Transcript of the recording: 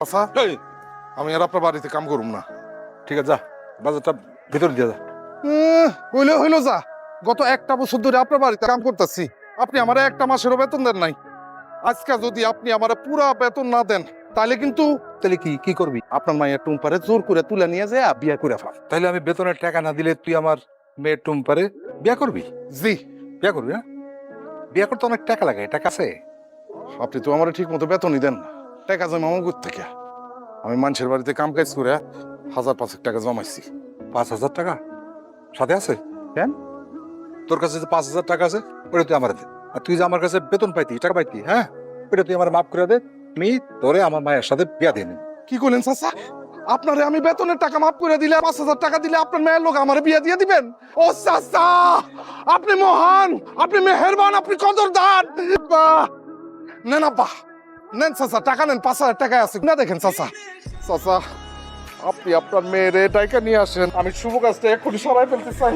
আচ্ছা এই, আমি আর আপনার বাড়িতে কাম করুম না। ঠিক আছে যা, বাজারটা ভিতরে দিয়ে যা। হইলো হইলো যা, গত একটা বছর ধরে আপনার বাড়িতে কাম করতেছি, আপনি আমার একটা মাসেরও বেতন দেন নাই। আজকে যদি আপনি আমার পুরা বেতন না দেন তাহলে কিন্তু তাহলে কি কি করবি? আপনার মায়ের টুম্পারে জোর করে তুলে নিয়ে যায় বিয়ে করে ফেল। তাহলে আমি বেতনের টাকা না দিলে তুই আমার মেয়ের টুম্পারে বিয়া করবি? জি, বিয়া করবি না? বিয়া করতে অনেক টাকা লাগে, টাকা আছে? আপনি তো আমার ঠিক মতো বেতনই দেন না, টাকা জমাবো থেকে। আমি মানুষের বাড়িতে কাম কাজ করে 1,000-5,000 টাকা জমাইছি। 5,000 টাকা সাথে আছে? কেন? তোর কাছে যে 5,000 টাকা আছে ওটা তুই আমার দে। আর তুই যে আমার কাছে বেতন পাইতি, টাকা পাইতি, হ্যাঁ, ওটা তুই আমার মাফ করে দে। আমি তোরে আমার মায়ের সাথে বিয়া দিয়ে নিবি। কি করলেন চাচা? আপনারে আমি বেতনের টাকা মাফ করে দিলে 5,000 টাকা দিলে আপনার মেয়ের লোক আমার বিয়ে দিয়ে দিবেন? ও চাচা, আপনি মহান, আপনি মেহেরবান, আপনি কদরদান। বাহ! নেন আব্বা, নেন চাচা, টাকা নেন, 5,000 টাকা আছে না, দেখেন চাচা। চাচা, আপনি আপনার মেয়ের টাকা নিয়ে আসেন, আমি শুভ কাজটা এক্ষুনি সরাই ফেলতে চাই।